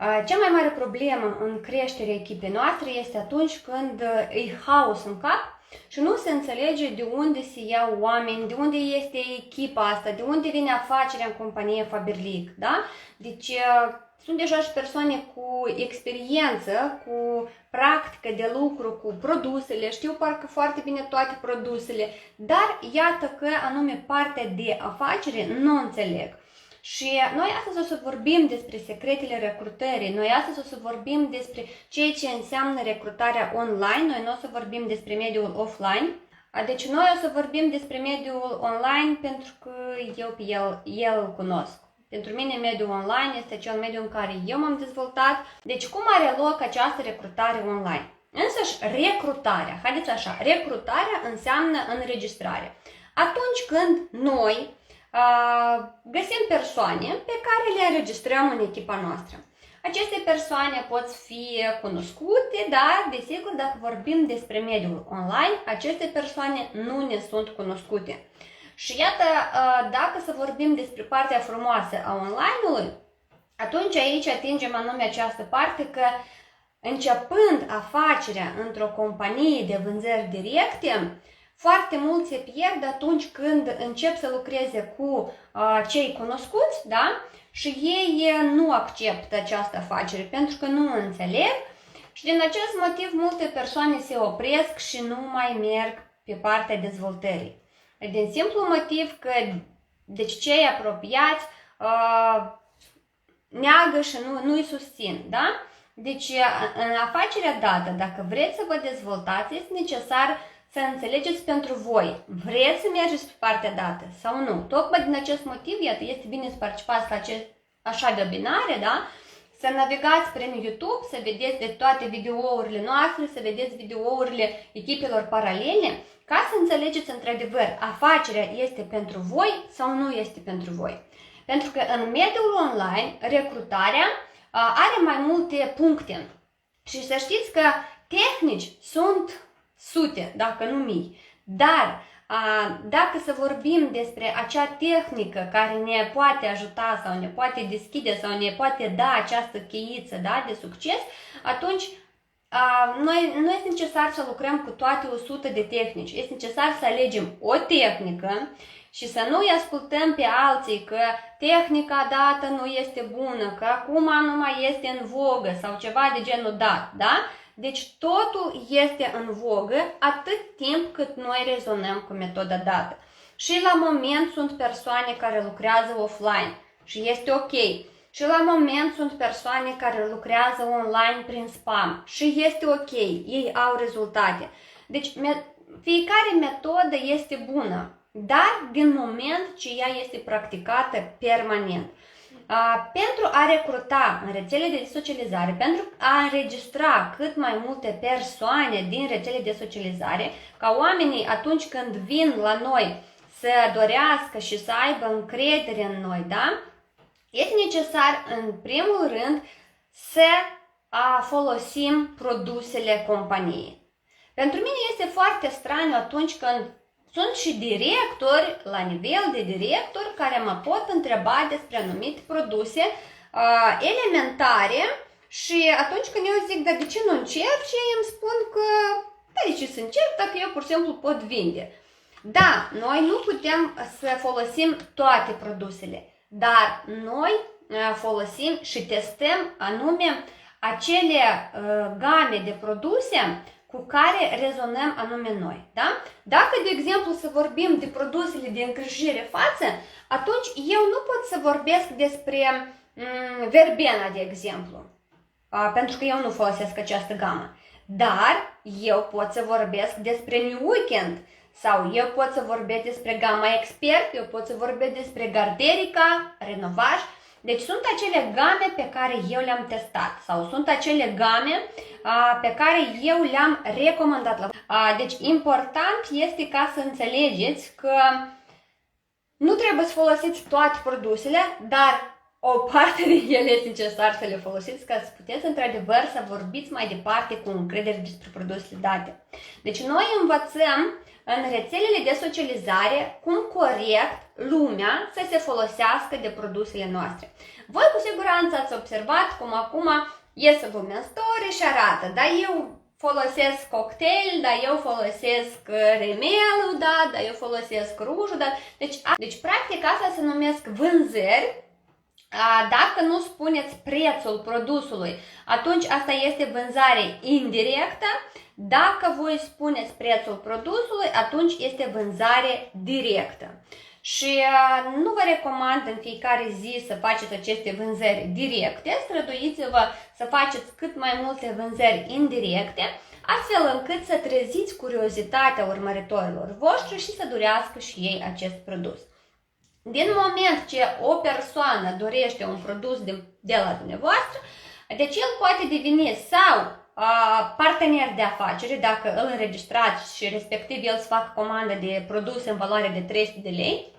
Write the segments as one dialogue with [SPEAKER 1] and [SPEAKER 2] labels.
[SPEAKER 1] Cea mai mare problemă în creșterea echipei noastre este atunci când e haos în cap și nu se înțelege de unde se iau oameni, de unde este echipa asta, de unde vine afacerea în companie Faberlic, da? Deci sunt deja și persoane cu experiență, cu practică de lucru, cu produsele, știu parcă foarte bine toate produsele, dar iată că anume partea de afacere nu înțeleg. Și noi astăzi o să vorbim despre secretele recrutării, noi astăzi o să vorbim despre ceea ce înseamnă recrutarea online, noi nu o să vorbim despre mediul offline. Deci noi o să vorbim despre mediul online pentru că eu pe el cunosc. Pentru mine mediul online este acel mediu în care eu m-am dezvoltat. Deci cum are loc această recrutare online? Însăși recrutarea, haideți așa, recrutarea înseamnă înregistrare. Atunci când noi găsim persoane pe care le înregistrăm în echipa noastră. Aceste persoane pot fi cunoscute, dar, desigur, dacă vorbim despre mediul online, aceste persoane nu ne sunt cunoscute. Și iată, dacă să vorbim despre partea frumoasă a online-ului, atunci aici atingem anume această parte că începând afacerea într-o companie de vânzări directe, foarte mulți se pierd atunci când încep să lucreze cu cei cunoscuți, da? Și ei nu acceptă această afacere pentru că nu înțeleg și din acest motiv multe persoane se opresc și nu mai merg pe partea dezvoltării. Din simplu motiv că deci cei apropiați neagă și nu-i susțin, da? Deci în afacerea dată, dacă vreți să vă dezvoltați, este necesar să înțelegeți pentru voi. Vreți să mergeți pe partea dată sau nu? Tocmai din acest motiv, iată, este bine să participați la acest așa webinare, da? Să navigați prin YouTube, să vedeți de toate videourile noastre, să vedeți videourile echipelor paralele, ca să înțelegeți într-adevăr afacerea este pentru voi sau nu este pentru voi. Pentru că în mediul online, recrutarea are mai multe puncte. Și să știți că tehnici sunt sute, dacă nu mii. Dar dacă să vorbim despre acea tehnică care ne poate ajuta sau ne poate deschide sau ne poate da această cheiță, da, de succes, atunci noi nu este necesar să lucrăm cu toate 100 de tehnici. Este necesar să alegem o tehnică și să nu îi ascultăm pe alții că tehnica dată nu este bună, că acum nu mai este în vogă sau ceva de genul dat, da? Deci totul este în vogă atât timp cât noi rezonăm cu metoda dată. Și la moment sunt persoane care lucrează offline și este ok. Și la moment sunt persoane care lucrează online prin spam și este ok. Ei au rezultate. Deci fiecare metodă este bună, dar din moment ce ea este practicată permanent. Pentru a recruta în rețele de socializare, pentru a înregistra cât mai multe persoane din rețele de socializare, ca oamenii atunci când vin la noi să dorească și să aibă încredere în noi, da? Este necesar în primul rând să folosim produsele companiei. Pentru mine este foarte straniu atunci când sunt și directori, la nivel de director, care mă pot întreba despre anumite produse elementare și atunci când eu zic, dar de ce nu încerci, ei îmi spun că, da, de ce să încerc dacă eu pur și simplu pot vinde. Da, noi nu putem să folosim toate produsele, dar noi folosim și testăm anume acele game de produse cu care rezonăm anume noi. Da? Dacă, de exemplu, să vorbim de produsele de îngrijire față, atunci eu nu pot să vorbesc despre verbena, de exemplu, pentru că eu nu folosesc această gamă. Dar eu pot să vorbesc despre New Weekend sau eu pot să vorbesc despre gama Expert, eu pot să vorbesc despre Garderica, Renovage. Deci sunt acele game pe care eu le-am testat sau sunt acele game pe care eu le-am recomandat. Deci important este ca să înțelegeți că nu trebuie să folosiți toate produsele, dar o parte din ele este necesar să le folosiți ca să puteți într-adevăr să vorbiți mai departe cu încredere despre produsele date. Deci noi învățăm în rețelele de socializare cum corect lumea să se folosească de produsele noastre. Voi cu siguranță ați observat cum acum iese lumea în story și arată, da, eu folosesc cocktail, da, eu folosesc remelul, da, eu folosesc rujul, da. Deci practic asta se numesc vânzări. Dacă nu spuneți prețul produsului, atunci asta este vânzare indirectă. Dacă voi spuneți prețul produsului, atunci este vânzare directă. Și nu vă recomand în fiecare zi să faceți aceste vânzări directe, străduiți-vă să faceți cât mai multe vânzări indirecte, astfel încât să treziți curiozitatea urmăritorilor voștri și să dorească și ei acest produs. Din moment ce o persoană dorește un produs de la dumneavoastră, deci el poate deveni sau partener de afacere, dacă îl înregistrați și respectiv el să facă comandă de produse în valoare de 300 de lei,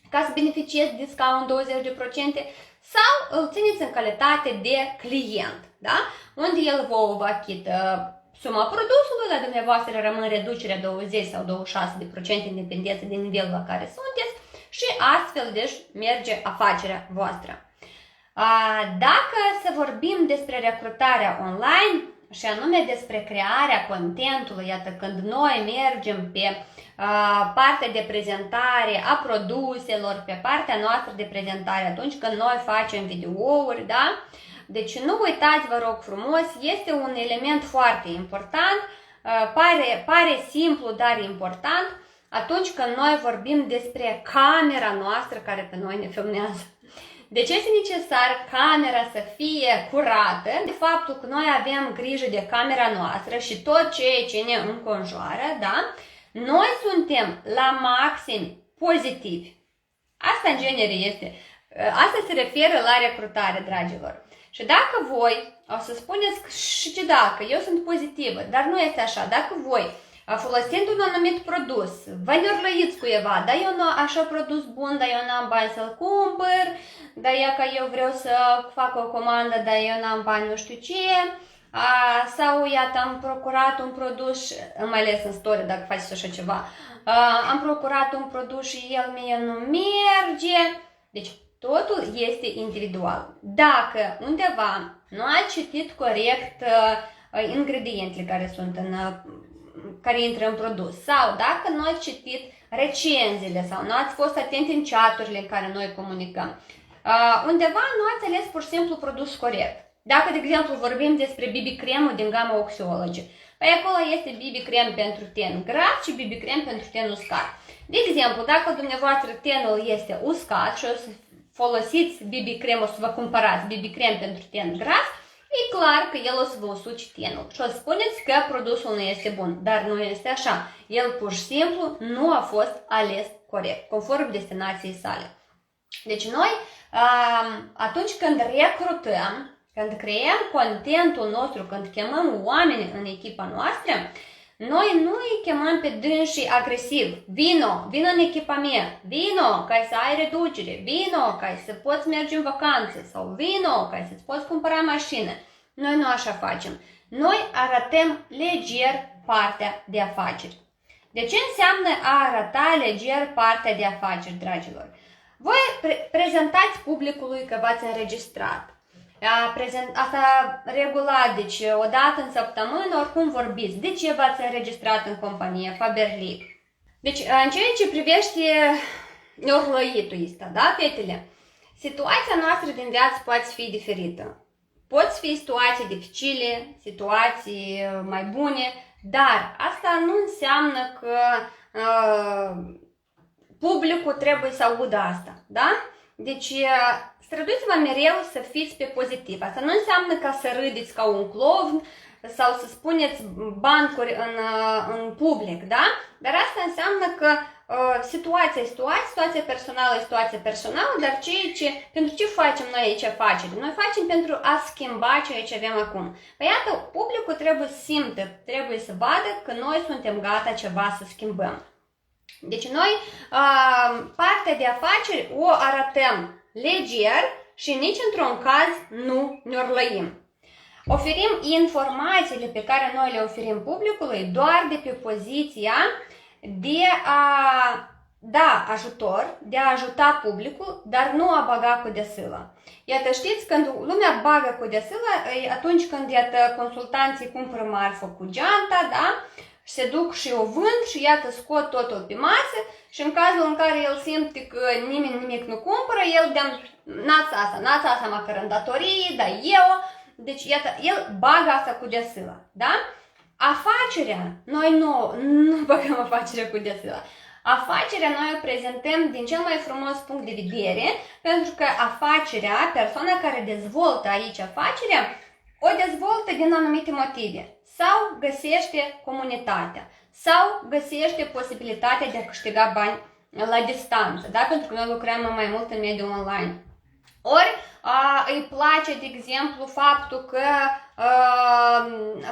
[SPEAKER 1] ca să beneficiezi discount 20%, sau îl țineți în calitate de client, da? Unde el vă achită suma produsului, la dumneavoastră rămân reducerea 20 sau 26% în dependență de nivelul la care sunteți și astfel deci merge afacerea voastră. Dacă să vorbim despre recrutarea online și anume despre crearea contentului, iată când noi mergem pe partea de prezentare a produselor, pe partea noastră de prezentare, atunci când noi facem videouri, da? Deci nu uitați, vă rog frumos, este un element foarte important, pare simplu, dar important, atunci când noi vorbim despre camera noastră care pe noi ne filmează. Deci este necesar camera să fie curată, de faptul că noi avem grijă de camera noastră și tot ceea ce ne înconjoară, da? Noi suntem la maxim pozitivi. Asta în genere este, asta se referă la recrutare, dragilor. Și dacă voi o să spuneți și ce dacă eu sunt pozitivă, dar nu este așa, dacă voi folosind un anumit produs, vă nerlăiți cuiva, dar eu nu așa produs bun, dar eu n-am bani să-l cumpăr, dar că eu vreau să fac o comandă, dar eu n-am bani nu știu ce, sau iată am procurat un produs, mai ales în story dacă faceți așa ceva, am procurat un produs și el mie nu merge, deci totul este individual. Dacă undeva nu ați citit corect ingredientele care intră în produs sau dacă nu ați citit recenziile sau nu ați fost atenți în chaturile în care noi comunicăm, undeva nu ați ales pur și simplu produs corect. Dacă, de exemplu, vorbim despre BB cremul din gama Oxyology, păi acolo este BB crem pentru ten gras și BB crem pentru ten uscat. De exemplu, dacă dumneavoastră tenul este uscat și o să folosiți BB crem, o să vă cumpărați BB crem pentru ten gras, e clar că el o să vă usuci tenul și o să spuneți că produsul nu este bun, dar nu este așa. El pur și simplu nu a fost ales corect, conform destinației sale. Însă noi, atunci când recrutăm, când creăm contentul nostru, când chemăm oameni în echipa noastră, noi nu îi chemăm pe dânsii agresiv. Vino în echipa mea, vino ca să ai reducere, vino ca să poți merge în vacanță sau vino ca să-ți poți cumpăra mașină. Noi nu așa facem. Noi arătăm leger partea de afaceri. De ce înseamnă a arăta leger partea de afaceri, dragilor? Voi prezentați publicului că v-ați înregistrat. Asta regulat, deci o dată în săptămână, oricum vorbiți. De ce v-ați înregistrat în companie Faberlic? Deci, în ceea ce privește orlăitul ăsta, da, fetele? Situația noastră din viață poate fi diferită. Pot fi situații dificile, situații mai bune, dar asta nu înseamnă că publicul trebuie să audă asta, da? Deci, străduiți-vă mereu să fiți pe pozitiv. Asta nu înseamnă ca să râdeți ca un clown sau să spuneți bancuri în public, da? Dar asta înseamnă că situația personală, dar pentru ce facem noi aici afaceri? Noi facem pentru a schimba ceea ce avem acum. Păi iată, publicul trebuie să simtă, trebuie să vadă că noi suntem gata ceva să schimbăm. Deci noi partea de afaceri o arătăm leger și nici într-un caz nu ne orlăim. Oferim informațiile pe care noi le oferim publicului doar de pe poziția de a da ajutor, de a ajuta publicul, dar nu a băga cu desâlă. Iată, știți, când lumea bagă cu desâlă, atunci când, iată, consultanții cumpără marfă cu geanta, da? Se duc și o vând și, iată, scot totul pe masă și în cazul în care el simte că nimeni nimic nu cumpără, el dă nața asta măcar în datorie, da eu. Deci, iată, el bagă asta cu desâlă, da? Afacerea, noi nu băgăm afacerea cu desâlă. Afacerea noi o prezentăm din cel mai frumos punct de vedere, pentru că afacerea, persoana care dezvoltă aici afacerea, o dezvoltă din anumite motive. Sau găsește comunitatea, sau găsește posibilitatea de a câștiga bani la distanță, da? Pentru că noi lucrăm mai mult în mediul online. Ori îi place, de exemplu, faptul că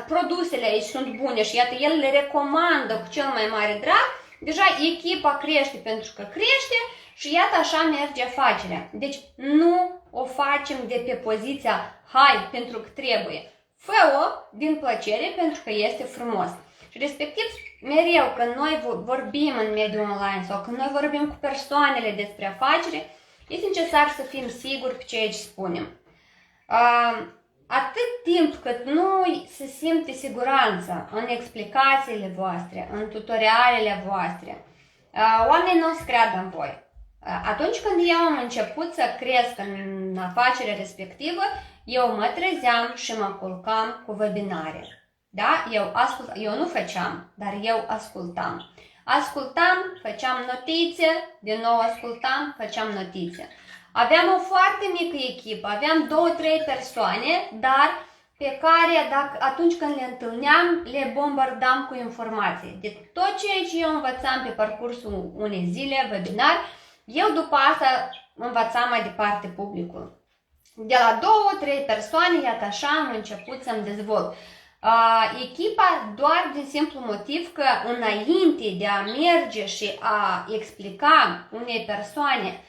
[SPEAKER 1] produsele aici sunt bune și iată, el le recomandă cu cel mai mare drag, deja echipa crește pentru că crește și iată așa merge afacerea. Deci nu o facem de pe poziția hai pentru că trebuie. Fă-o din plăcere pentru că este frumos. Și respectiv, mereu când noi vorbim în mediul online sau când noi vorbim cu persoanele despre afacere, este necesar să fim siguri pe ceea ce spunem. Atât timp cât nu se simte siguranță în explicațiile voastre, în tutorialele voastre, oamenii nu o să creadă în voi. Atunci când eu am început să cresc în afacerea respectivă, eu mă trezeam și mă culcam cu webinare. Da? Eu nu făceam, dar eu ascultam. Ascultam, făceam notițe, din nou ascultam, făceam notițe. Aveam o foarte mică echipă, aveam 2-3 persoane, dar pe care atunci când le întâlneam, le bombardam cu informații. De tot ceea ce eu învățam pe parcursul unei zile, webinar, eu după asta învățam mai departe publicul. De la 2-3 persoane, iată așa, am început să-mi dezvolt echipa doar din simplu motiv că înainte de a merge și a explica unei persoane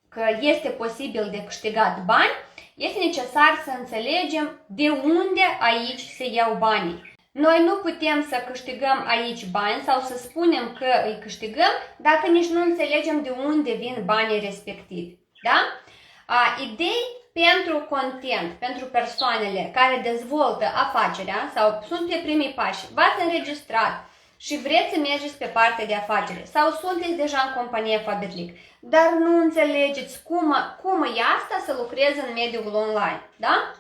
[SPEAKER 1] că este posibil de câștigat bani, este necesar să înțelegem de unde aici se iau banii. Noi nu putem să câștigăm aici bani sau să spunem că îi câștigăm dacă nici nu înțelegem de unde vin banii respectivi. Da? Idei pentru content, pentru persoanele care dezvoltă afacerea sau sunt pe primii pași, v-ați înregistrat și vreți să mergeți pe partea de afacere sau sunteți deja în compania Faberlic, dar nu înțelegeți cum e asta să lucrezi în mediul online. Da?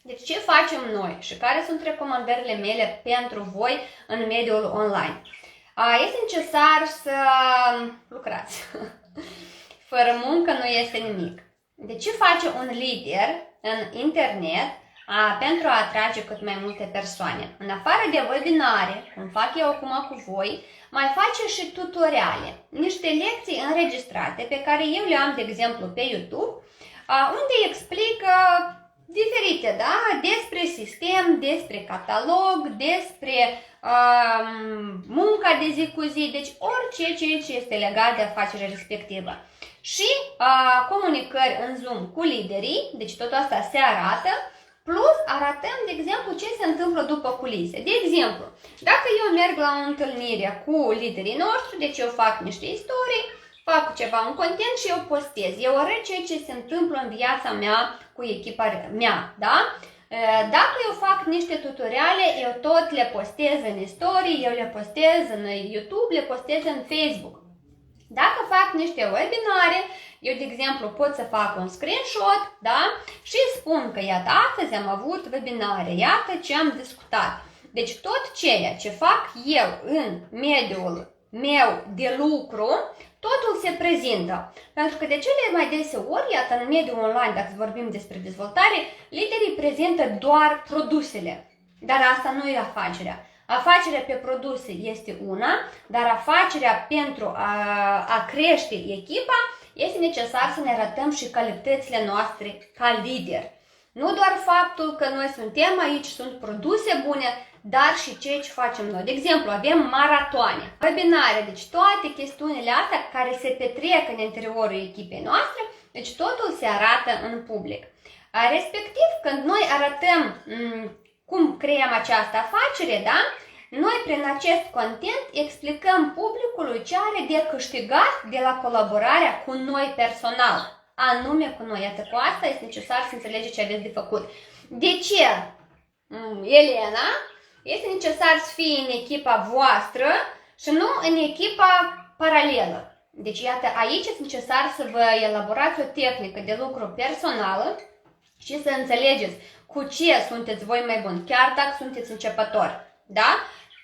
[SPEAKER 1] Deci ce facem noi și care sunt recomandările mele pentru voi în mediul online? Este necesar să lucrați. Fără muncă nu este nimic. De ce face un lider în internet pentru a atrage cât mai multe persoane? În afară de webinare, cum fac eu acum cu voi, mai face și tutoriale, niște lecții înregistrate pe care eu le am, de exemplu, pe YouTube, unde explică diferite, da? Despre sistem, despre catalog, despre munca de zi cu zi, deci orice ce este legat de afacerea respectivă. Și comunicări în Zoom cu liderii, deci tot asta se arată, plus arătăm, de exemplu, ce se întâmplă după culise. De exemplu, dacă eu merg la o întâlnire cu liderii noștri, deci eu fac niște istorii, fac ceva, un content și eu postez. Eu arăt ceea ce se întâmplă în viața mea cu echipa mea, da? Dacă eu fac niște tutoriale, eu tot le postez în istorii, eu le postez în YouTube, le postez în Facebook. Dacă fac niște webinare, eu, de exemplu, pot să fac un screenshot, da? Și spun că, iată, astăzi am avut webinare, iată ce am discutat. Deci tot ceea ce fac eu în mediul meu de lucru, totul se prezintă. Pentru că de cele mai deseori, iată, în mediul online, dacă vorbim despre dezvoltare, liderii prezintă doar produsele. Dar asta nu e afacerea. Afacerea pe produse este una, dar afacerea pentru a crește echipa este necesar să ne arătăm și calitățile noastre ca lider. Nu doar faptul că noi suntem aici, sunt produse bune, dar și ceea ce facem noi. De exemplu, avem maratoane, webinare, deci toate chestiunile astea care se petrec în interiorul echipei noastre, deci totul se arată în public. Respectiv, când noi arătăm cum creăm această afacere, da? Noi, prin acest content, explicăm publicului ce are de câștigat de la colaborarea cu noi personal, anume cu noi. Iată, cu asta este necesar să înțelegeți ce aveți de făcut. De ce, Elena, este necesar să fie în echipa voastră și nu în echipa paralelă? Deci, iată, aici este necesar să vă elaborați o tehnică de lucru personală și să înțelegeți cu ce sunteți voi mai buni, chiar dacă sunteți începători. Da?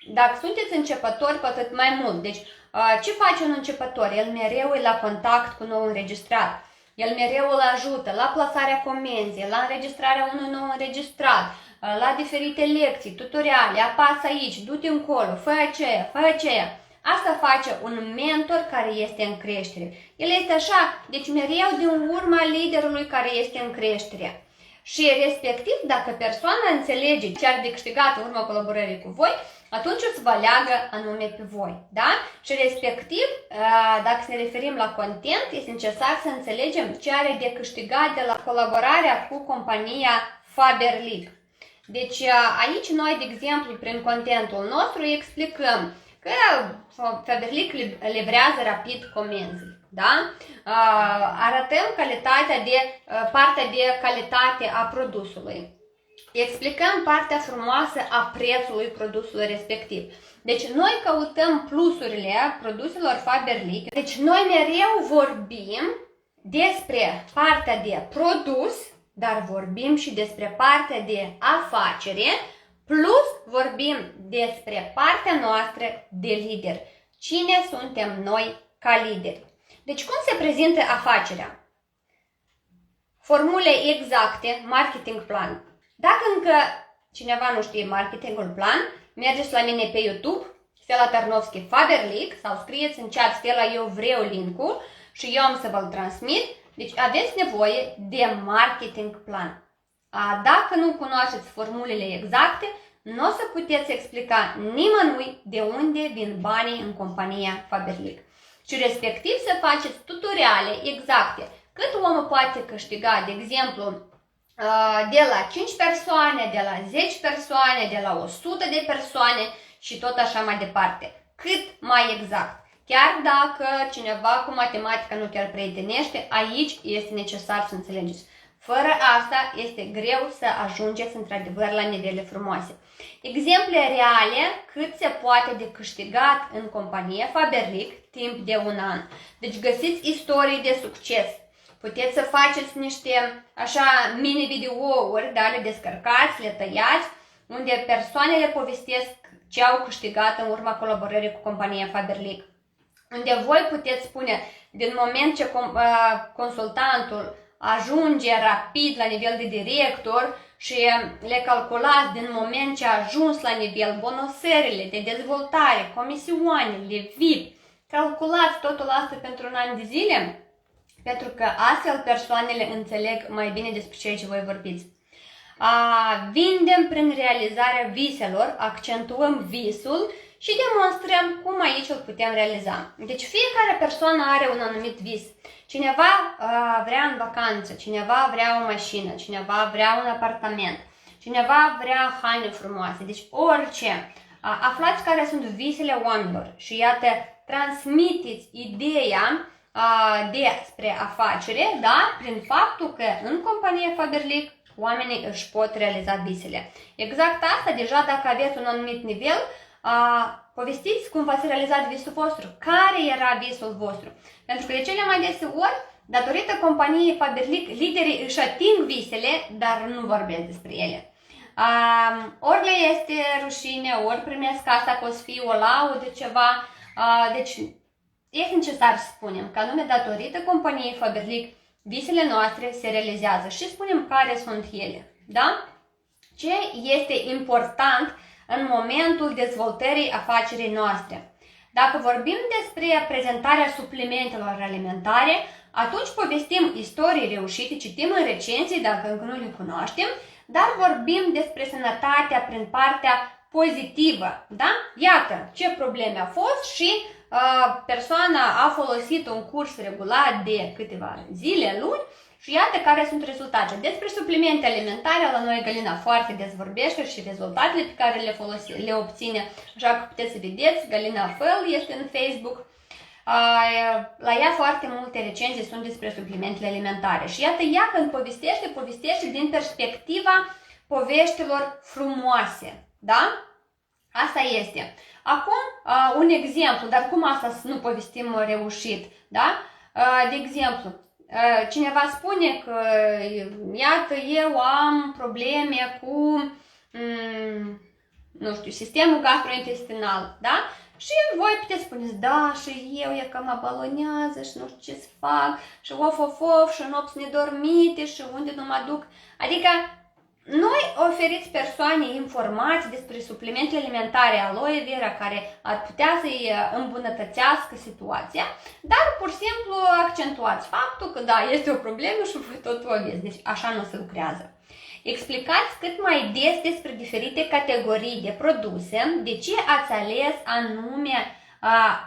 [SPEAKER 1] Dacă sunteți începători, cu atât mai mult. Deci, ce face un începător? El mereu e la contact cu nou înregistrat. El mereu îl ajută la plasarea comenzii, la înregistrarea unui nou înregistrat, la diferite lecții, tutoriale, apasă aici, du-te încolo, fă aceea, fă aceea. Asta face un mentor care este în creștere. El este așa, deci mereu din urma liderului care este în creștere. Și respectiv, dacă persoana înțelege ce are de câștigat în urma colaborării cu voi, atunci o să vă aleagă anume pe voi. Da? Și respectiv, dacă ne referim la content, este necesar să înțelegem ce are de câștigat de la colaborarea cu compania Faberlic. Deci aici noi, de exemplu, prin contentul nostru explicăm că Faberlic livrează rapid comenzi. Da? Arătăm partea de calitate a produsului. Explicăm partea frumoasă a prețului produsului respectiv. Deci noi căutăm plusurile produselor Faberlic. Deci noi mereu vorbim despre partea de produs, dar vorbim și despre partea de afacere, plus vorbim despre partea noastră de lider. Cine suntem noi ca lideri? Deci cum se prezintă afacerea? Formule exacte, marketing plan. Dacă încă cineva nu știe marketingul plan, mergeți la mine pe YouTube, Stella Tarnovski Faberlic, sau scrieți în chat Stella, eu vreau link-ul și eu am să vă-l transmit. Deci aveți nevoie de marketing plan. Dacă nu cunoașteți formulele exacte, nu o să puteți explica nimănui de unde vin banii în compania Faberlic. Și respectiv să faceți tutoriale exacte. Cât omul poate câștiga, de exemplu, de la 5 persoane, de la 10 persoane, de la 100 de persoane și tot așa mai departe. Cât mai exact. Chiar dacă cineva cu matematica nu chiar prietenește, aici este necesar să înțelegeți. Fără asta este greu să ajungeți într-adevăr la nivele frumoase. Exemple reale cât se poate de câștigat în compania Faberlic timp de un an. Deci găsiți istorii de succes. Puteți să faceți niște așa mini-videouri, da, le descărcați, le tăiați, unde persoanele povestesc ce au câștigat în urma colaborării cu compania Faberlic. Unde voi puteți spune, din moment ce consultantul ajunge rapid la nivel de director și le calculați din moment ce a ajuns la nivel bonusările de dezvoltare, comisioanele, VIP, calculați totul asta pentru un an de zile, pentru că astfel persoanele înțeleg mai bine despre ceea ce voi vorbiți. Vindem prin realizarea viselor, accentuăm visul și demonstrăm cum aici îl putem realiza. Deci fiecare persoană are un anumit vis. Cineva vrea în vacanță, cineva vrea o mașină, cineva vrea un apartament, cineva vrea haine frumoase. Deci orice. Aflați care sunt visele oamenilor și iată, transmiteți ideea despre afacere, da? Prin faptul că în compania Faberlic oamenii își pot realiza visele. Exact asta, deja dacă aveți un anumit nivel, povestiți cum v-ați realizat visul vostru. Care era visul vostru? Pentru că de cele mai dese ori, datorită companiei Faberlic, liderii își ating visele, dar nu vorbesc despre ele. Ori le este rușine, ori primesc asta că o să fie o laudă, ceva. Deci este necesar să spunem că anume datorită companiei Faberlic, visele noastre se realizează și spunem care sunt ele. Da? Ce este important în momentul dezvoltării afacerii noastre? Dacă vorbim despre prezentarea suplimentelor alimentare, atunci povestim istorii reușite, citim în recenzii dacă încă nu le cunoaștem, dar vorbim despre sănătatea prin partea pozitivă. Da? Iată ce probleme a fost și persoana a folosit un curs regulat de câteva zile, luni Și iată care sunt rezultatele. Despre suplimente alimentare, la noi Galina foarte des vorbește și rezultatele pe care le obține. Așa că puteți să vedeți, Galina Fel este în Facebook. La ea foarte multe recenzii sunt despre suplimentele alimentare. Și iată, ea când povestește din perspectiva poveștilor frumoase. Da? Asta este. Acum, un exemplu, dar cum asta să nu povestim reușit? Da? De exemplu, cineva spune că, iată, eu am probleme cu, nu știu, sistemul gastrointestinal, da? Și voi puteți spune, da, și eu, e că mă balonează și nu știu ce să fac, și of, și nopți nedormite, și unde nu mă duc. Adică, noi oferiți persoane informații despre suplimentele alimentare aloe vera care ar putea să-i îmbunătățească situația, dar pur și simplu accentuați faptul că da, este o problemă și voi tot o aveți. Deci așa nu se lucrează. Explicați cât mai des despre diferite categorii de produse, de ce ați ales anume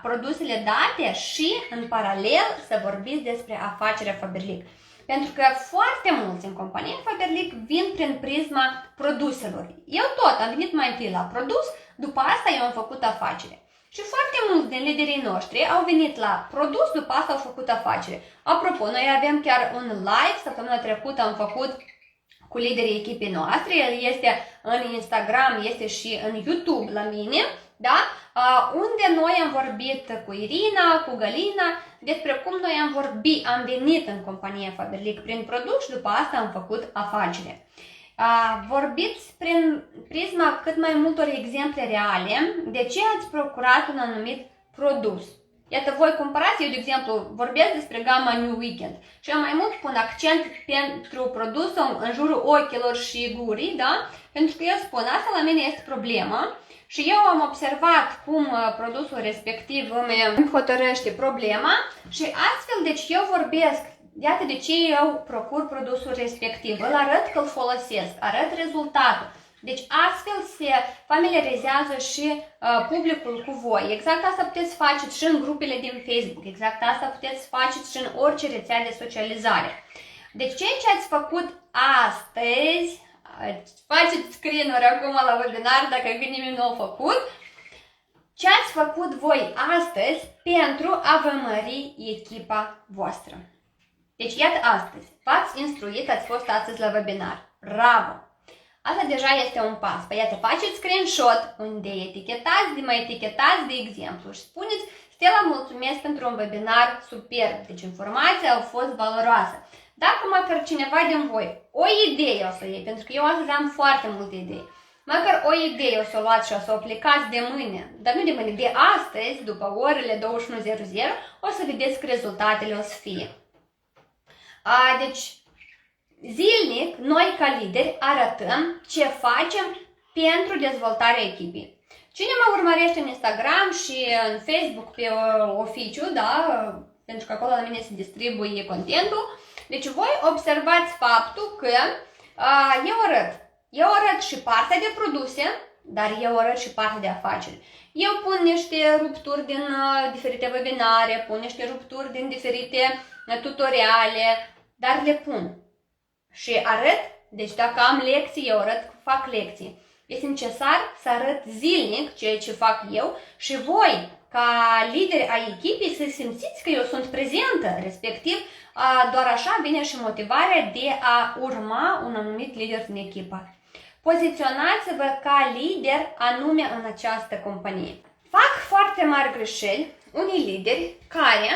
[SPEAKER 1] produsele date și, în paralel, să vorbiți despre afacerea Faberlic. Pentru că foarte mulți în compania Faberlic vin prin prisma produselor. Eu tot am venit mai întâi la produs, după asta eu am făcut afacere. Și foarte mulți din liderii noștri au venit la produs, după asta au făcut afacere. Apropo, noi avem chiar un live, săptămâna trecută am făcut cu liderii echipei noastre, el este în Instagram, este și în YouTube la mine, da? Unde noi am vorbit cu Irina, cu Galina, despre cum noi am venit în compania Faberlic prin produs și după asta am făcut afacere. Vorbiți prin prisma cât mai multor exemple reale de ce ați procurat un anumit produs. Iată, voi cumpărați, eu de exemplu vorbesc despre gama New Weekend și eu mai mult pun accent pentru produsul în jurul ochilor și gurii, da? Pentru că eu spun, asta la mine este problema și eu am observat cum produsul respectiv îmi hotărăște problema și astfel, deci eu vorbesc, iată de ce eu procur produsul respectiv, îl arăt că îl folosesc, arăt rezultatul. Deci astfel se familiarizează și publicul cu voi. Exact asta puteți face și în grupele din Facebook, exact asta puteți face și în orice rețea de socializare. Deci ceea ce ați făcut astăzi, faceți screen-uri acum la webinar dacă încă nimeni nu a făcut, ce ați făcut voi astăzi pentru a vă mări echipa voastră. Deci iată astăzi, v-ați instruit, ați fost astăzi la webinar. Bravo! Asta deja este un pas. Păi iată, faceți screenshot unde etichetați, mă etichetați de exemplu și spuneți, Stella, mulțumesc pentru un webinar superb. Deci informația a fost valoroasă. Dacă măcar cineva din voi o idee o să iei, pentru că eu astăzi am foarte multe idei, măcar o idee o să o luați și o să o aplicați de mâine, dar nu de mâine, de astăzi, după orele 21:00, o să vedeți că rezultatele o să fie. Deci, zilnic, noi ca lideri arătăm ce facem pentru dezvoltarea echipei. Cine mă urmărește în Instagram și în Facebook pe oficiu, da, pentru că acolo la mine se distribuie contentul, deci voi observați faptul că eu arăt și partea de produse, dar eu arăt și partea de afaceri. Eu pun niște rupturi din diferite webinare, pun niște rupturi din diferite tutoriale, dar le pun. Și arăt, deci dacă am lecții, eu arăt că fac lecții. Este necesar să arăt zilnic ceea ce fac eu și voi, ca lideri ai echipei, să simțiți că eu sunt prezentă, respectiv doar așa vine și motivarea de a urma un anumit lider din echipă. Poziționați-vă ca lider anume în această companie. Fac foarte mari greșeli unii lideri care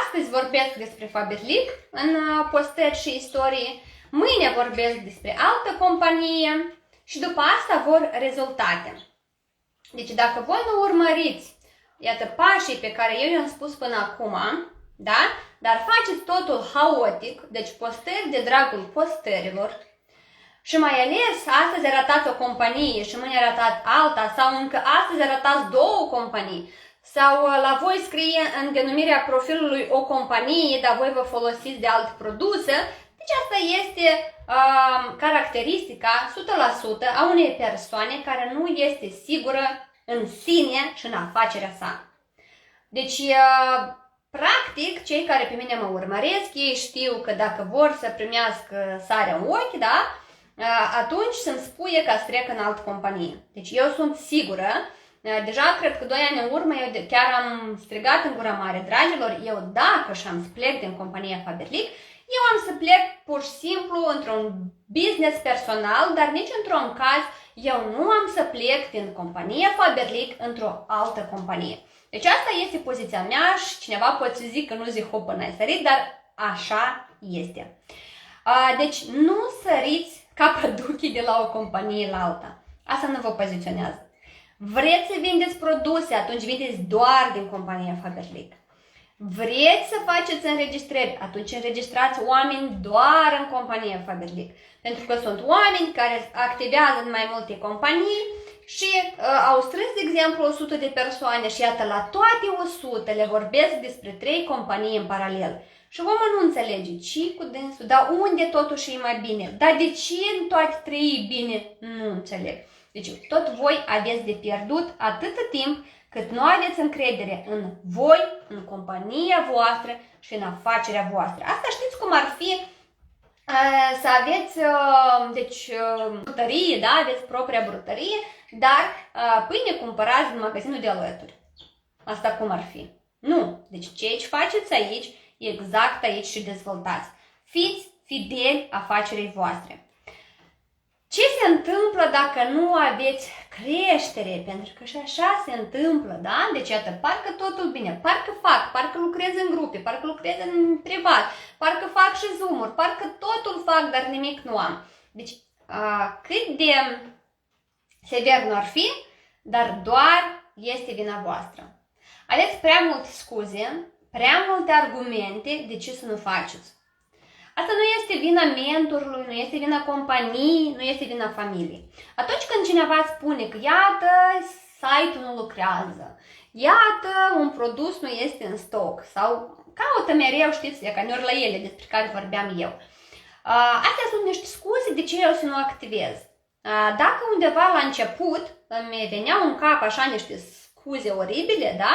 [SPEAKER 1] astăzi vorbesc despre Faberlic în postări și istorii, mâine vorbesc despre altă companie și după asta vor rezultate. Deci dacă voi nu urmăriți, iată, pașii pe care eu i-am spus până acum, da? Dar faceți totul haotic, deci postări de dragul postărilor și mai ales astăzi arătați o companie și mâine arătați alta sau încă astăzi arătați două companii, sau la voi scrie în denumirea profilului o companie, dar voi vă folosiți de alt produs. Deci asta este caracteristica 100% a unei persoane care nu este sigură în sine și în afacerea sa. Deci Practic, cei care pe mine mă urmăresc, ei știu că dacă vor să primească sarea în ochi, da, atunci să-mi spuie ca să trec în altă companie. Deci eu sunt sigură, deja cred că 2 ani în urmă, eu chiar am strigat în gura mare, dragilor, eu dacă și-am să plec din compania Faberlic, eu am să plec pur și simplu într-un business personal, dar nici într-un caz eu nu am să plec din compania Faberlic într-o altă companie. Deci asta este poziția mea și cineva poate să zic că nu zic hopă n-ai sărit, dar așa este. Deci nu săriți ca păduchii de la o companie la alta. Asta nu vă poziționează. Vreți să vindeți produse, atunci vindeți doar din compania Faberlic. Vreți să faceți înregistrări, atunci înregistrați oameni doar în compania Faberlic. Pentru că sunt oameni care activează în mai multe companii și au strâns, de exemplu, 100 de persoane și iată, la toate 100 le vorbesc despre 3 companii în paralel. Și omul nu înțelege ce cu dânsul, dar unde totuși e mai bine, dar de ce în toate 3 e bine, nu înțeleg. Deci tot voi aveți de pierdut atâta timp cât nu aveți încredere în voi, în compania voastră și în afacerea voastră. Asta știți cum ar fi să aveți, brutărie, da? Aveți propria brutărie, dar pâine cumpărați din magazinul de alături. Asta cum ar fi? Nu. Deci ceea ce faceți aici, exact aici și dezvoltați. Fiți fideli afacerii voastre. Ce se întâmplă dacă nu aveți creștere? Pentru că și așa se întâmplă, da? Deci, iată, parcă totul bine, parcă lucrez în grupe, parcă lucrez în privat, parcă fac și Zoom-uri, parcă totul fac, dar nimic nu am. Deci, cât de sever nu ar fi, dar doar este vina voastră. Aveți prea multe scuze, prea multe argumente de ce să nu faceți. Asta nu este vina mentorului, nu este vina companiei, nu este vina familiei. Atunci când cineva spune că iată, site-ul nu lucrează, iată, un produs nu este în stoc sau caută mereu, știți, ca la ele despre care vorbeam eu. Astea sunt niște scuze de ce eu să nu activez. Dacă undeva la început îmi veneau în cap așa niște scuze oribile, da?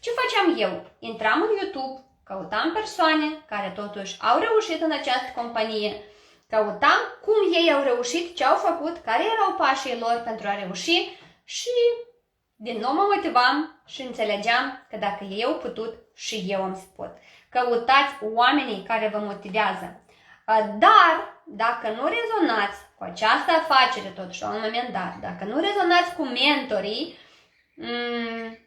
[SPEAKER 1] Ce faceam eu? Intram în YouTube, căutam persoane care totuși au reușit în această companie, căutam cum ei au reușit, ce au făcut, care erau pașii lor pentru a reuși și din nou mă motivam și înțelegeam că dacă ei au putut și eu am să pot. Căutați oamenii care vă motivează. Dar dacă nu rezonați cu această afacere totuși la un moment dat, dacă nu rezonați cu mentorii,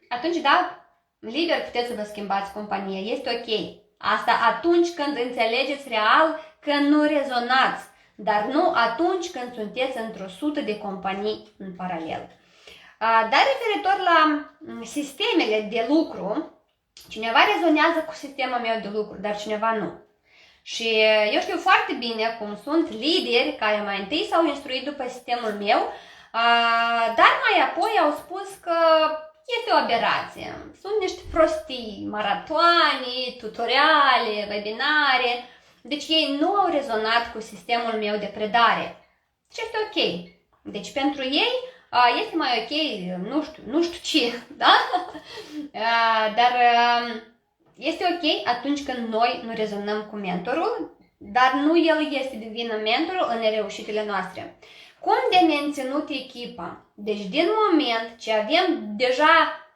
[SPEAKER 1] atunci da, liber puteți să vă schimbați compania, este ok. Asta atunci când înțelegeți real că nu rezonați, dar nu atunci când sunteți într-o 100 de companii în paralel. Dar referitor la sistemele de lucru, cineva rezonează cu sistemul meu de lucru, dar cineva nu. Și eu știu foarte bine cum sunt lideri care mai întâi s-au instruit după sistemul meu, dar mai apoi au spus că este o aberație. Sunt niște prostii, maratoane, tutoriale, webinare. Deci ei nu au rezonat cu sistemul meu de predare. Și este ok. Deci pentru ei este mai ok, nu știu ce, da? Dar este ok atunci când noi nu rezonăm cu mentorul, dar nu el este de vină mentorul în nereușitele noastre. Cum de menținut echipa? Deci din moment ce avem deja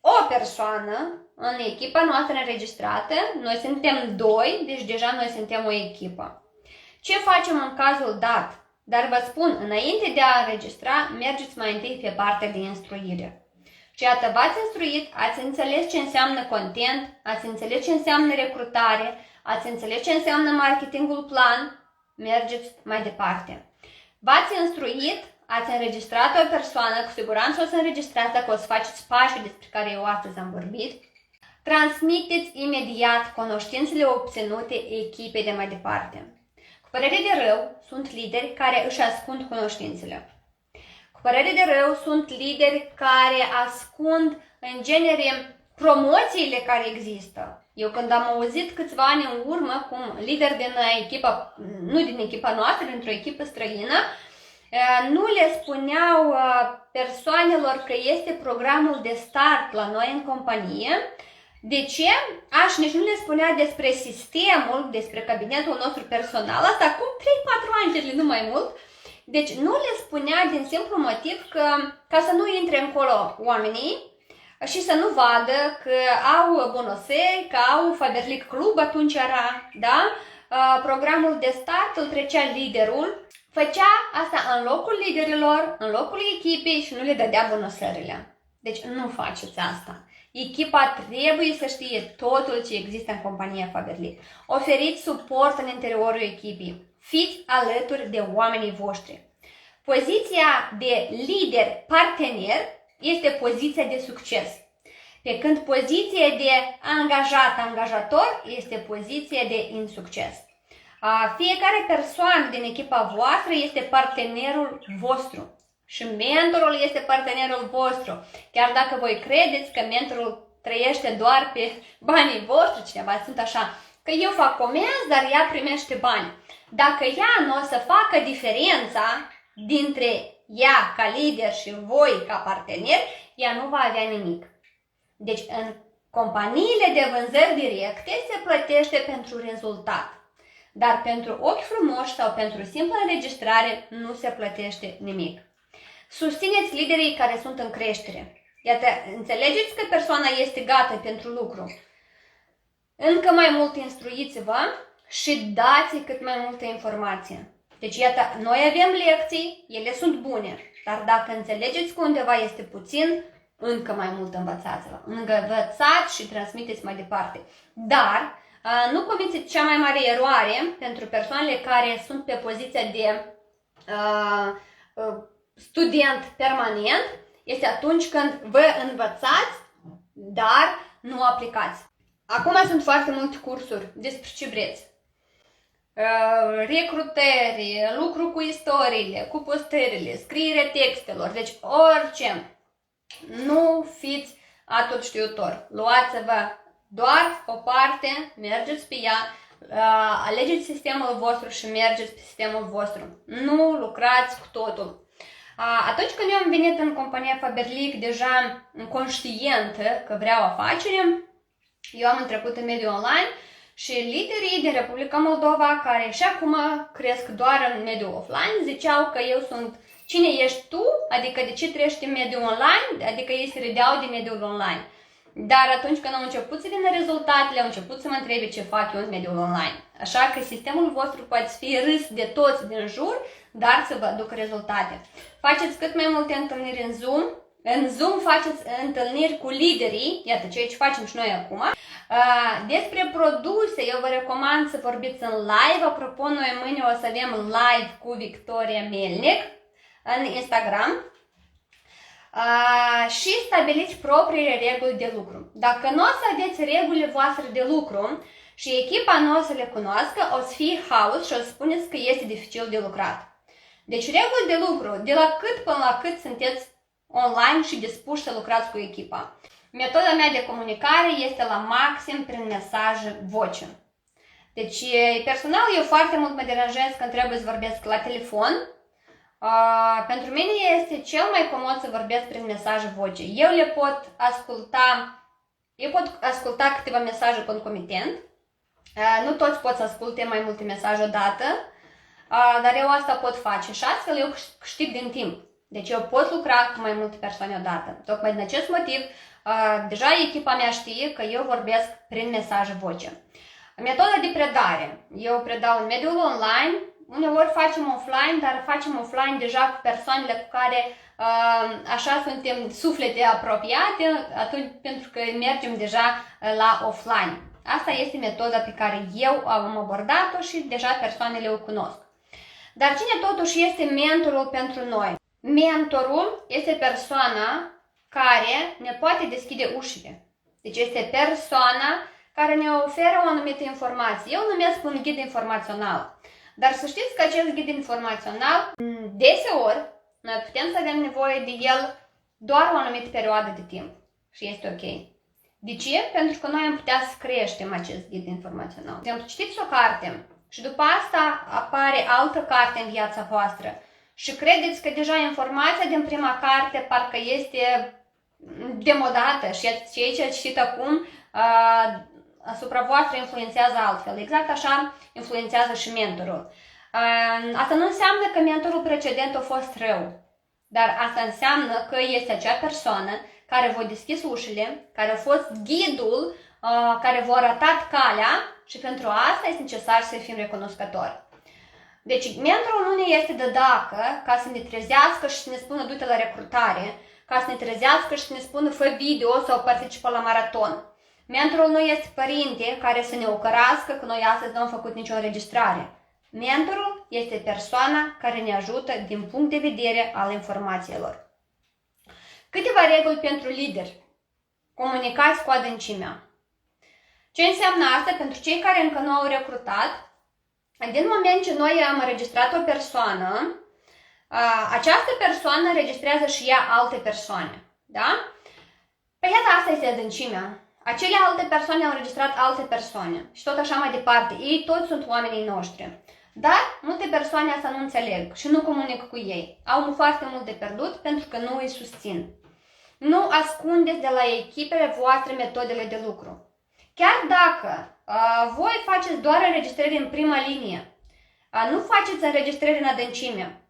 [SPEAKER 1] o persoană în echipa noastră înregistrată, noi suntem 2, deci deja noi suntem o echipă. Ce facem în cazul dat? Dar vă spun, înainte de a înregistra, mergeți mai întâi pe partea de instruire. Și iată, v-ați instruit, ați înțeles ce înseamnă content, ați înțeles ce înseamnă recrutare, ați înțeles ce înseamnă marketingul plan, mergeți mai departe. V-ați instruit, ați înregistrat o persoană, cu siguranță o să înregistrați dacă o să faceți pașii despre care eu astăzi am vorbit. Transmiteți imediat cunoștințele obținute echipei de mai departe. Cu părere de rău, sunt lideri care își ascund cunoștințele. Cu părere de rău, sunt lideri care ascund, în genere, promoțiile care există. Eu când am auzit câțiva ani în urmă cum lideri din echipa, nu din echipa noastră, dintr-o echipă străină, nu le spuneau persoanelor că este programul de start la noi în companie, De ce? Nici nu le spunea despre sistemul, despre cabinetul nostru personal, asta acum 3-4 ani, zile, nu mai mult. Deci nu le spunea din simplu motiv că, ca să nu intre încolo oamenii și să nu vadă că au bonuseri, că au Faberlic Club, atunci era, da? Programul de start îl trecea liderul, făcea asta în locul liderilor, în locul echipei și nu le dădea bonusările. Deci nu faceți asta. Echipa trebuie să știe totul ce există în compania Faberlic. Oferiți suport în interiorul echipei. Fiți alături de oamenii voștri. Poziția de lider partener este poziția de succes. Pe când poziția de angajat-angajator este poziția de insucces. Fiecare persoană din echipa voastră este partenerul vostru. Și mentorul este partenerul vostru. Chiar dacă voi credeți că mentorul trăiește doar pe banii voștri, cineva sunt așa, că eu fac comenzi, dar ea primește bani. Dacă ea nu o să facă diferența dintre ea ca lider și voi ca partener, ea nu va avea nimic. Deci în companiile de vânzări directe se plătește pentru rezultat. Dar pentru ochi frumoși sau pentru simplă înregistrare nu se plătește nimic. Susțineți liderii care sunt în creștere. Iată, înțelegeți că persoana este gata pentru lucru. Încă mai mult instruiți-vă și dați cât mai multă informație. Deci, iată, noi avem lecții, ele sunt bune, dar dacă înțelegeți că undeva este puțin, încă mai mult învățați-vă. Învățați și transmiteți mai departe. Dar nu comiteți cea mai mare eroare pentru persoanele care sunt pe poziția de student permanent, este atunci când vă învățați, dar nu aplicați. Acum sunt foarte multe cursuri despre ce vreți. Recrutări, lucru cu istoriile, cu postările, scriere textelor, deci orice. Nu fiți atot știutor. Luați-vă doar o parte, mergeți pe ea, alegeți sistemul vostru și mergeți pe sistemul vostru. Nu lucrați cu totul. Atunci când eu am venit în compania Faberlic deja conștientă că vreau afacere, eu am trecut în mediul online și liderii din Republica Moldova, care și acum cresc doar în mediul offline, ziceau că eu sunt cine ești tu, adică de ce trăiești în mediul online, adică ei se râdeau de mediul online. Dar atunci când au început să vină rezultatele, au început să mă întrebe ce fac eu în mediul online. Așa că sistemul vostru poate fi râs de toți din jur, dar să vă aducă rezultate. Faceți cât mai multe întâlniri în Zoom. În Zoom faceți întâlniri cu liderii, iată ceea ce facem și noi acum. Despre produse, eu vă recomand să vorbiți în live. Apropo, noi mâine o să avem live cu Victoria Melnic în Instagram. Și stabiliți propriile reguli de lucru. Dacă nu o să aveți regulile voastre de lucru și echipa nu o să le cunoască, o să fie haos și o să spuneți că este dificil de lucrat. Deci reguli de lucru, de la cât până la cât sunteți online și dispuși să lucrați cu echipa. Metoda mea de comunicare este la maxim prin mesaje voce. Deci personal eu foarte mult mă deranjez când trebuie să vorbesc la telefon. Pentru mine este cel mai comod să vorbesc prin mesaje voce. Eu pot asculta câteva mesaje concomitent. Nu toți pot să asculte mai multe mesaje odată, dar eu asta pot face și astfel eu câștig din timp. Deci eu pot lucra cu mai multe persoane odată. Tocmai din acest motiv, deja echipa mea știe că eu vorbesc prin mesaje voce. Metoda de predare. Eu predau în mediul online. Uneori facem offline, dar facem offline deja cu persoanele cu care așa suntem suflete apropiate, atunci pentru că mergem deja la offline. Asta este metoda pe care eu am abordat-o și deja persoanele o cunosc. Dar cine totuși este mentorul pentru noi? Mentorul este persoana care ne poate deschide ușile. Deci este persoana care ne oferă o anumită informație. Eu numesc un ghid informațional. Dar să știți că acest ghid informațional, deseori, noi putem să avem nevoie de el doar o anumită perioadă de timp. Și este ok. De ce? Pentru că noi am putea să creștem acest ghid informațional. De exemplu, citiți o carte și după asta apare altă carte în viața voastră și credeți că deja informația din prima carte parcă este demodată și ceea ce ați citit acum asupra voastră influențează altfel. Exact așa influențează și mentorul. Asta nu înseamnă că mentorul precedent a fost rău, dar asta înseamnă că este acea persoană care v-a deschis ușile, care a fost ghidul, care v-a arătat calea și pentru asta este necesar să fim recunoscători. Deci, mentorul nu ne este de dacă ca să ne trezească și să ne spună du-te la recrutare, ca să ne trezească și să ne spună fă video sau participă la maraton. Mentorul nu este părinte care să ne ocărască că noi astăzi nu am făcut nicio înregistrare. Mentorul este persoana care ne ajută din punct de vedere al informațiilor. Câteva reguli pentru lideri. Comunicați cu adâncimea. Ce înseamnă asta pentru cei care încă nu au recrutat? Din moment ce noi am înregistrat o persoană, această persoană înregistrează și ea alte persoane. Da? Păi iată, asta este adâncimea. Acele alte persoane au înregistrat alte persoane și tot așa mai departe. Ei toți sunt oamenii noștri. Dar multe persoane asta nu înțeleg și nu comunică cu ei. Au foarte mult de pierdut pentru că nu îi susțin. Nu ascundeți de la echipele voastre metodele de lucru. Chiar dacă voi faceți doar înregistrări în prima linie, nu faceți înregistrări în adâncime,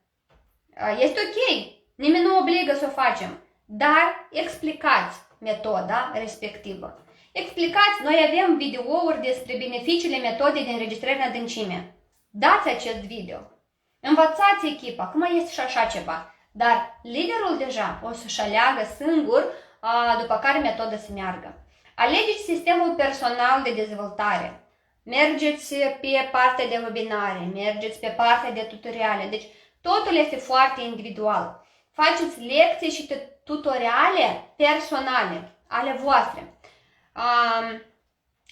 [SPEAKER 1] este ok, nimeni nu obligă să o facem, dar explicați metoda respectivă. Explicați, noi avem videouri despre beneficiile metodei de înregistrare în adâncime. Dați acest video. Învățați echipa, că mai este și așa ceva. Dar liderul deja o să-și aleagă singur, după care metoda să meargă. Alegeți sistemul personal de dezvoltare. Mergeți pe partea de webinare, mergeți pe partea de tutoriale. Deci totul este foarte individual. Faceți lecții și tutoriale personale ale voastre.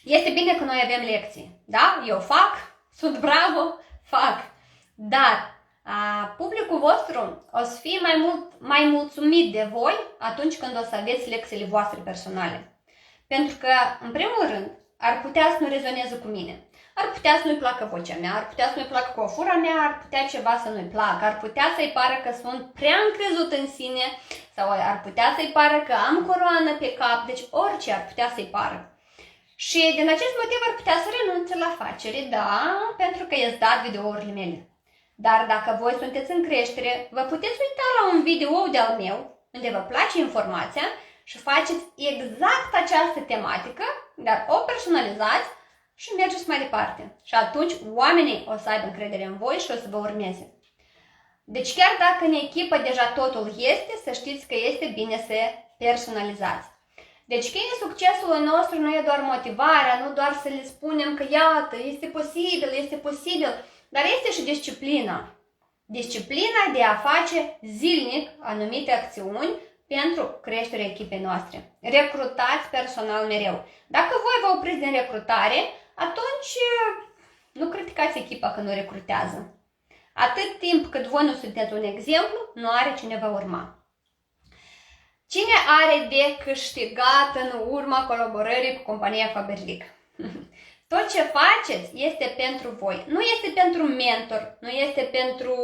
[SPEAKER 1] Este bine că noi avem lecții. Da? Eu fac, sunt bravo, fac. Dar publicul vostru o să fie mai mulțumit de voi atunci când o să aveți lecțiile voastre personale. Pentru că, în primul rând, ar putea să nu rezoneze cu mine. Ar putea să nu-i placă vocea mea, ar putea să nu-i placă coafura mea, ar putea ceva să nu-i placă, ar putea să-i pară că sunt prea încrezut în sine sau ar putea să-i pară că am coroană pe cap, deci orice ar putea să-i pară. Și din acest motiv ar putea să renunțe la afacere, da, pentru că i-ați dat videourile mele. Dar dacă voi sunteți în creștere, vă puteți uita la un video de-al meu, unde vă place informația și faceți exact această tematică, dar o personalizați și mergeți mai departe. Și atunci oamenii o să aibă încredere în voi și o să vă urmeze. Deci chiar dacă în echipă deja totul este, să știți că este bine să personalizați. Deci cheia succesului nostru nu e doar motivarea, nu doar să le spunem că iată, este posibil, dar este și disciplina. Disciplina de a face zilnic anumite acțiuni pentru creșterea echipei noastre. Recrutați personal mereu. Dacă voi vă opriți din recrutare, atunci nu criticați echipa că nu recrutează. Atât timp cât voi nu sunteți un exemplu, nu are cine vă urma. Cine are de câștigat în urma colaborării cu compania Faberlic? Tot ce faceți este pentru voi. Nu este pentru mentor, nu este pentru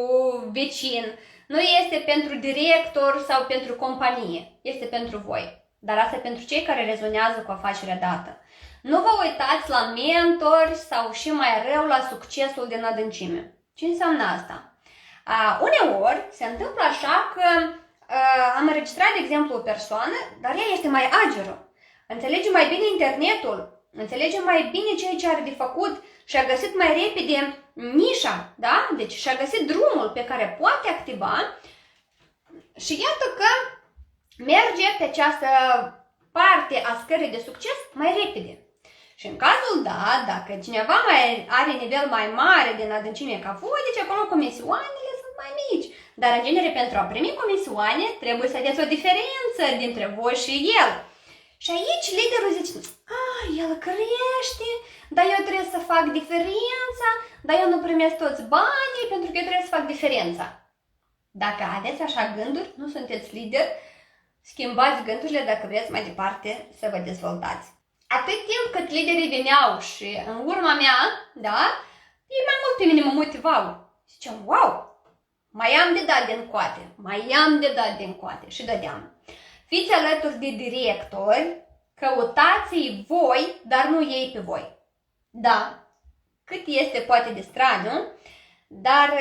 [SPEAKER 1] vecin, nu este pentru director sau pentru companie. Este pentru voi. Dar asta e pentru cei care rezonează cu afacerea dată. Nu vă uitați la mentori sau și mai rău la succesul din adâncime. Ce înseamnă asta? Uneori se întâmplă așa că am înregistrat, de exemplu, o persoană, dar ea este mai agilă. Înțelege mai bine internetul, înțelege mai bine ceea ce are de făcut și a găsit mai repede nișa, da? Deci și-a găsit drumul pe care poate activa și iată că merge pe această parte a scării de succes mai repede. Și în cazul, dacă cineva mai are nivel mai mare din adâncime ca voi, deci acolo comisioanele sunt mai mici. Dar, în genere, pentru a primi comisioane, trebuie să vedeți o diferență dintre voi și el. Și aici liderul zice, el crește, dar eu trebuie să fac diferența, dar eu nu primesc toți banii pentru că eu trebuie să fac diferența. Dacă aveți așa gânduri, nu sunteți lider, schimbați gândurile dacă vreți mai departe să vă dezvoltați. Atât timp cât liderii veneau și în urma mea, da, ei mai mult pe mine mă motivau. Ziceam, wow! Mai am de dat din coate, și dădeam. Fiți alături de directori căutați-i voi, dar nu ei pe voi. Da, cât este poate de straniu, dar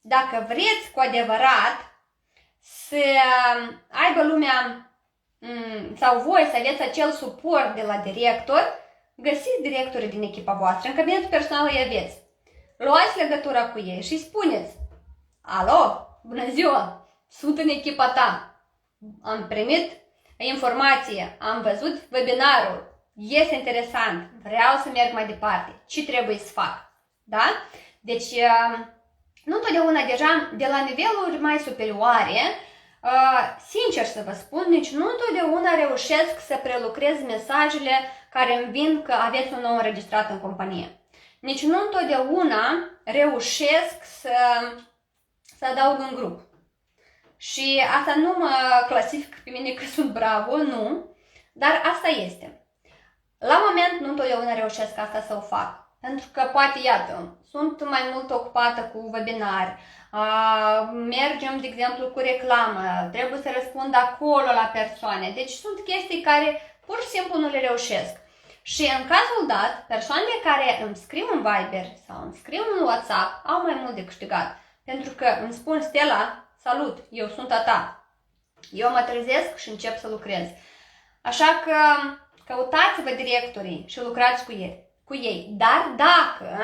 [SPEAKER 1] dacă vreți cu adevărat să aibă lumea sau voi să aveți acel suport de la director, găsiți directorii din echipa voastră, în cabinetul personal îi aveți. Luați legătura cu ei și spuneți: alo, bună ziua, sunt în echipa ta, am primit informație, am văzut webinarul, este interesant, vreau să merg mai departe, ce trebuie să fac? Da? Deci, nu întotdeauna deja de la niveluri mai superioare, sincer să vă spun, nici nu întotdeauna reușesc să prelucrez mesajele care îmi vin că aveți un nou înregistrat în companie. Nici nu întotdeauna reușesc să adaug în grup. Și asta nu mă clasific pe mine că sunt bravo, nu, dar asta este. La moment nu întotdeauna reușesc asta să o fac. Pentru că poate, iată, sunt mai mult ocupată cu webinar, mergem, de exemplu, cu reclamă, trebuie să răspund acolo la persoane. Deci sunt chestii care pur și simplu nu le reușesc. Și în cazul dat, persoanele care îmi scriu în Viber sau îmi scriu în WhatsApp au mai mult de câștigat. Pentru că îmi spun: Stella, salut, eu sunt a ta. Eu mă trezesc și încep să lucrez. Așa că căutați-vă directorii și lucrați cu ei. Dar dacă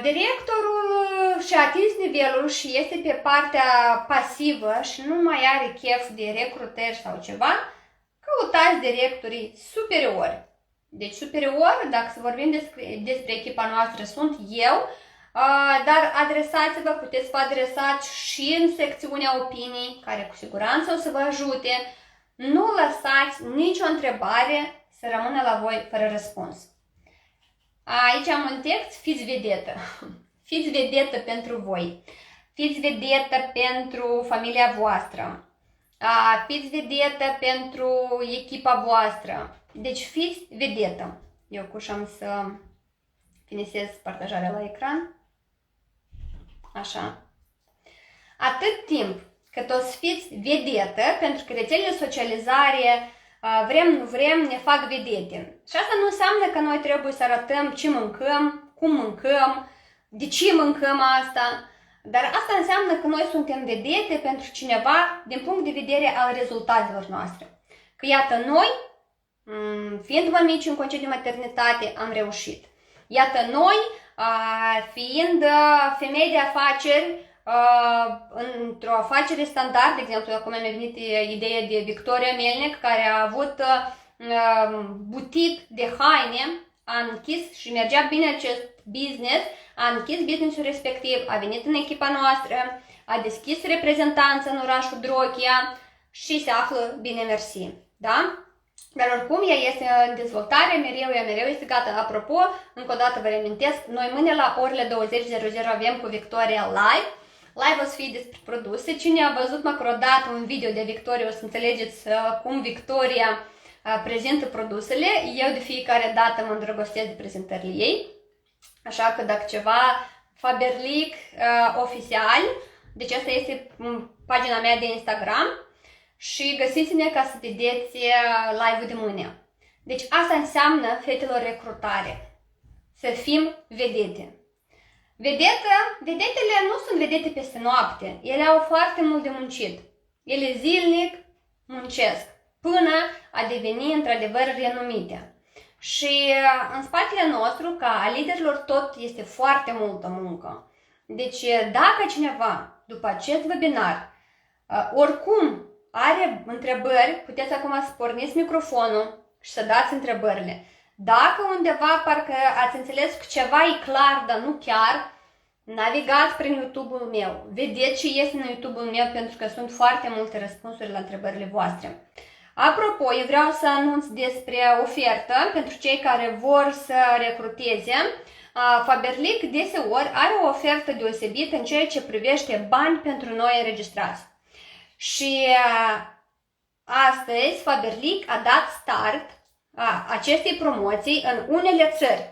[SPEAKER 1] directorul și-a atins nivelul și este pe partea pasivă și nu mai are chef de recrutări sau ceva, căutați directorii superiori. Deci superior, dacă să vorbim despre echipa noastră, sunt eu, dar adresați-vă, puteți să vă adresați și în secțiunea opinii, care cu siguranță o să vă ajute. Nu lăsați nicio întrebare să rămână la voi fără răspuns. Aici am un text: fiți vedetă. Fiți vedetă pentru voi. Fiți vedetă pentru familia voastră. Fiți vedetă pentru echipa voastră. Deci fiți vedetă. Eu cușam să finisez partajarea la ecran. Așa. Atât timp cât o să fiți vedetă, pentru că rețelele de socializare, vrem, nu vrem, ne fac vedete. Și asta nu înseamnă că noi trebuie să arătăm ce mâncăm, cum mâncăm, de ce mâncăm asta, dar asta înseamnă că noi suntem vedete pentru cineva din punct de vedere al rezultatelor noastre. Că iată, noi, fiind mămici în concediu de maternitate, am reușit. Iată, noi, fiind femei de afaceri, într-o afacere standard, de exemplu, acum mi-a venit ideea de Victoria Melnic, care a avut butic de haine, a închis și mergea bine acest business, a închis businessul respectiv, a venit în echipa noastră, a deschis reprezentanță în orașul Drochia și se află bine mersi. Da? Dar oricum ea este în dezvoltare, mereu este gata. Apropo, încă o dată vă reamintesc, noi mâine la orele 20:00 avem cu Victoria live. Live o să fie despre produse. Cine a văzut măcar o dată un video de Victoria o să înțelegeți cum Victoria prezintă produsele. Eu de fiecare dată mă îndrăgostesc de prezentările ei. Așa că dacă ceva, Faberlic oficial, deci asta este pagina mea de Instagram și găsiți-ne ca să vedeți live-ul de mâine. Deci asta înseamnă, fetelor, recrutare. Să fim vedete. Vedetele nu sunt vedete peste noapte. Ele au foarte mult de muncit. Ele zilnic muncesc până a deveni într-adevăr renumite. Și în spatele nostru, ca a liderilor, tot este foarte multă muncă. Deci dacă cineva, după acest webinar, oricum are întrebări, puteți acum să porniți microfonul și să dați întrebările. Dacă undeva parcă ați înțeles că ceva e clar, dar nu chiar, navigați prin YouTube-ul meu. Vedeți ce este în YouTube-ul meu, pentru că sunt foarte multe răspunsuri la întrebările voastre. Apropo, eu vreau să anunț despre ofertă pentru cei care vor să recruteze. Faberlic deseori are o ofertă deosebită în ceea ce privește bani pentru noi înregistrați. Și astăzi Faberlic a dat start acestei promoții în unele țări.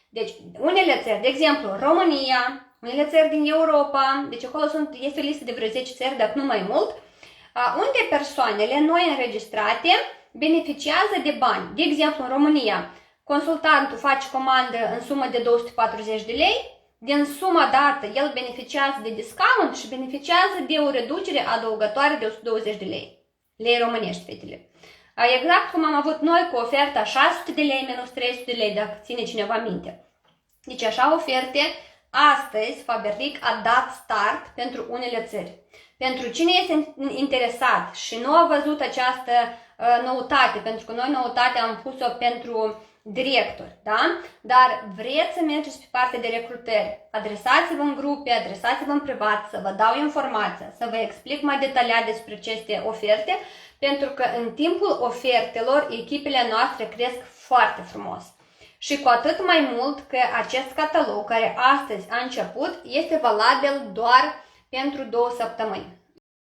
[SPEAKER 1] Deci, unele țări, de exemplu, România, unele țări din Europa, deci acolo este o listă de vreo 10 țări, dacă nu mai mult, unde persoanele noi înregistrate beneficiază de bani. De exemplu, în România, consultantul face comandă în sumă de 240 de lei, din suma dată el beneficiază de discount și beneficiază de o reducere adăugătoare de 120 de lei. Lei românești, fetele. Exact cum am avut noi cu oferta 600 de lei minus 300 de lei, dacă ține cineva minte. Deci așa oferte, astăzi Faberlic a dat start pentru unele țări. Pentru cine este interesat și nu a văzut această noutate, pentru că noi noutatea am pus-o pentru directori, da? Dar vreți să mergeți pe partea de recrutări, adresați-vă în grupe, adresați-vă în privat, să vă dau informația, să vă explic mai detaliat despre aceste oferte, pentru că în timpul ofertelor echipele noastre cresc foarte frumos. Și cu atât mai mult că acest catalog care astăzi a început este valabil doar pentru 2 săptămâni.